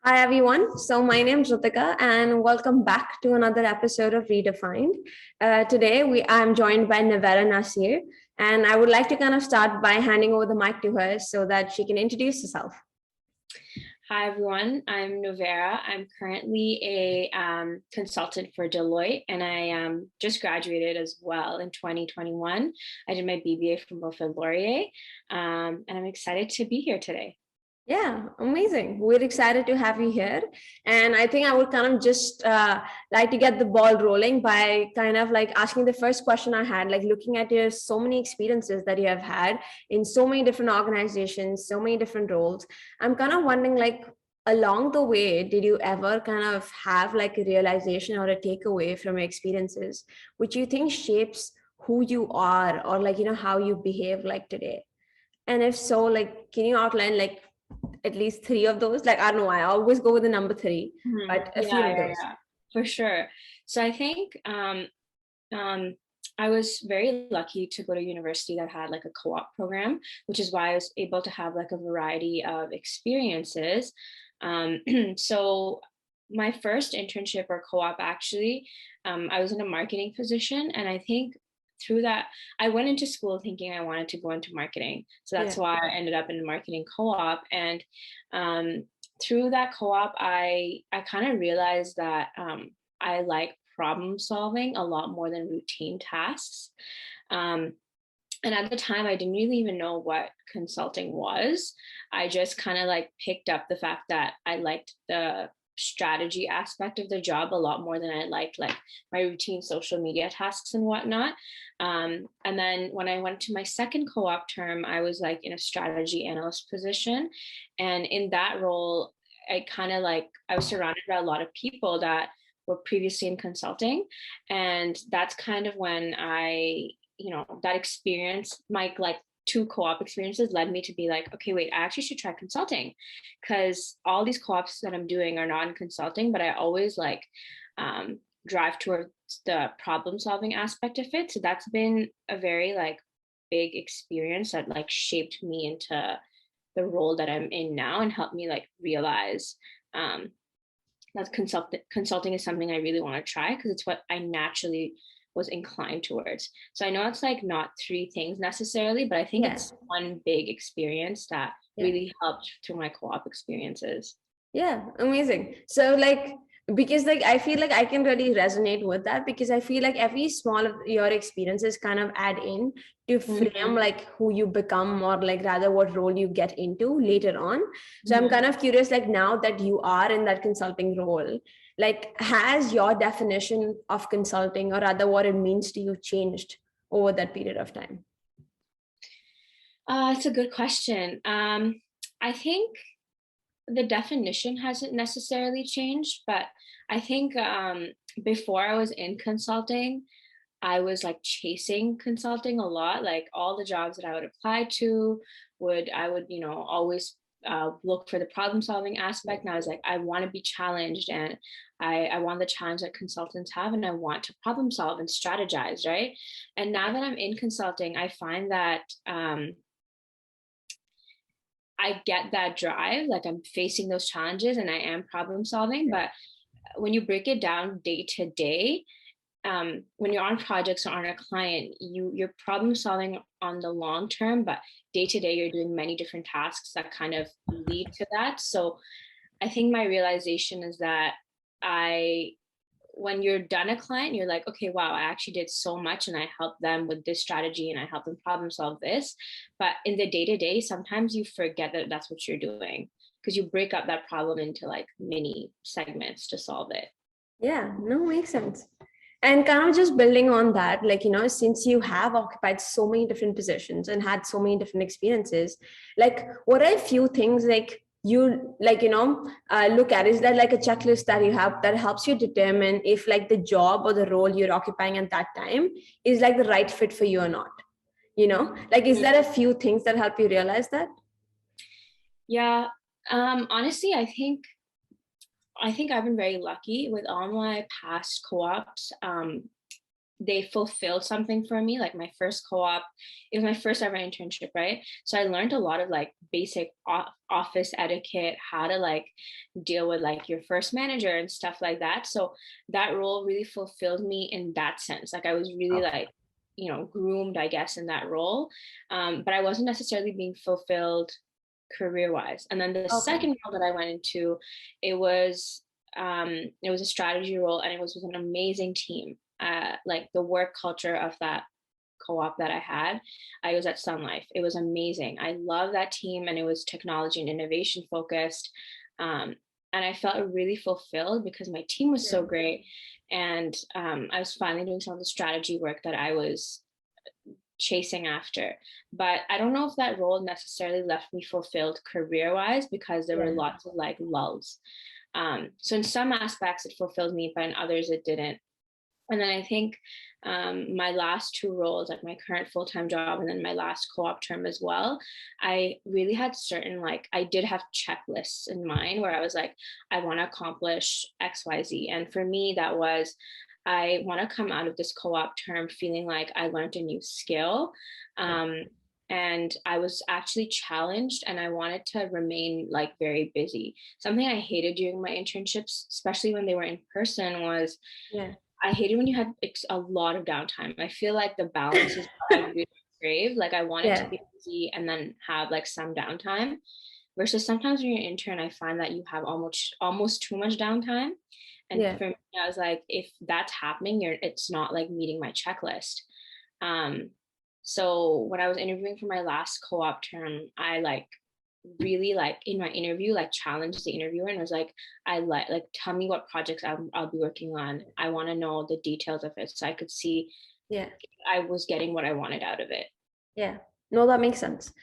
Hi everyone. So my name is Ritika and welcome back to another episode of Redefined. Today I'm joined by Navera Nasir, and I would like to kind of start by handing over the mic to her so that she can introduce herself. Hi, everyone. I'm Novera. I'm currently a consultant for Deloitte, and I just graduated as well in 2021. I did my BBA from Wilfrid Laurier, and I'm excited to be here today. Yeah, amazing. We're excited to have you here. And I think I would kind of just like to get the ball rolling by kind of like asking the first question I had, like looking at your so many experiences that you have had in so many different organizations, so many different roles. I'm kind of wondering, like, along the way, did you ever kind of have like a realization or a takeaway from your experiences, which you think shapes who you are or like, how you behave like today? And if so, like, can you outline like at least three of those? Like, I don't know, I always go with the number three, but a few Yeah, of yeah, those. yeah, for sure. So I think um, I was very lucky to go to a university that had like a co-op program, which is why I was able to have like a variety of experiences. Um, so my first internship or co-op actually, I was in a marketing position, and I think through that I went into school thinking I wanted to go into marketing. So that's Yeah. why I ended up in a marketing co-op. And um, through that co-op, I kind of realized that I like problem solving a lot more than routine tasks. Um, and at the time, I didn't really even know what consulting was. I just kind of like picked up the fact that I liked the strategy aspect of the job a lot more than I liked like my routine social media tasks and whatnot. And then when I went to my second co-op term, I was like in a strategy analyst position. And in that role, I kind of like I was surrounded by a lot of people that were previously in consulting. And that's kind of when that experience, my like two co-op experiences led me to be like, okay, wait, I actually should try consulting, because all these co-ops that I'm doing are not in consulting, but I always like drive towards the problem solving aspect of it. So that's been a very like big experience that like shaped me into the role that I'm in now and helped me like realize um, that consulting is something I really want to try, because it's what I naturally was inclined towards. So I know it's like not three things necessarily, but I think Yeah. it's one big experience that Yeah. really helped through my co-op experiences. Yeah, amazing. So like, because like I feel like I can really resonate with that, because I feel like every small of your experiences kind of add in to frame Mm-hmm. like who you become, or like rather what role you get into later on. So I'm Mm-hmm. kind of curious, like now that you are in that consulting role, like has your definition of consulting, or rather what it means to you, changed over that period of time? It's a good question. I think the definition hasn't necessarily changed, but I think before I was in consulting, I was like chasing consulting a lot. Like all the jobs that I would apply to I would, always look for the problem solving aspect. And I was like, I want to be challenged, and I want the challenge that consultants have, and I want to problem solve and strategize. Right. And now that I'm in consulting, I find that I get that drive, like I'm facing those challenges and I am problem solving. But when you break it down day to day, when you're on projects or on a client, you're problem solving on the long term, but day to day you're doing many different tasks that kind of lead to that. So I think my realization is that I when you're done a client, you're like, okay, wow, I actually did so much and I helped them with this strategy and I helped them problem solve this. But in the day to day, sometimes you forget that that's what you're doing, because you break up that problem into like mini segments to solve it. Yeah, no, makes sense. And kind of just building on that, like, since you have occupied so many different positions and had so many different experiences, like, what are a few things like you like, look at? Is that like a checklist that you have that helps you determine if like the job or the role you're occupying at that time is like the right fit for you or not? Like, is there a few things that help you realize that? Yeah. Honestly, I think I've been very lucky with all my past co-ops. they fulfilled something for me. Like my first co-op, it was my first ever internship, right? So I learned a lot of like basic office etiquette, how to like deal with like your first manager and stuff like that. So that role really fulfilled me in that sense. Like I was really Okay. like, you know, groomed, I guess, in that role. But I wasn't necessarily being fulfilled career wise. And then the Okay. second role that I went into, it was it was a strategy role, and it was with an amazing team. Like the work culture of that co-op that I had, I was at Sun Life. It was amazing. I love that team, and it was technology and innovation focused. And I felt really fulfilled because my team was Yeah. so great, and I was finally doing some of the strategy work that I was chasing after. But I don't know if that role necessarily left me fulfilled career wise, because there were Yeah. lots of like lulls. So in some aspects it fulfilled me, but in others it didn't. And then I think my last two roles, like my current full-time job and then my last co-op term as well, I really had certain, like, I did have checklists in mind where I was like, I want to accomplish XYZ. And for me, that was, I want to come out of this co-op term feeling like I learned a new skill. Um, and I was actually challenged, and I wanted to remain like very busy. Something I hated during my internships, especially when they were in person, was Yeah. I hated when you had a lot of downtime. I feel like the balance is what I really crave. Like I wanted to Yeah. be busy and then have like some downtime. Versus sometimes when you're an intern, I find that you have almost too much downtime. And Yeah. for me, I was like, if that's happening, it's not like meeting my checklist. Um, so when I was interviewing for my last co-op term, I like really like in my interview like challenged the interviewer and was like, I like tell me what projects I'll be working on. I want to know the details of it so I could see Yeah. I was getting what I wanted out of it. Yeah. No, that makes sense.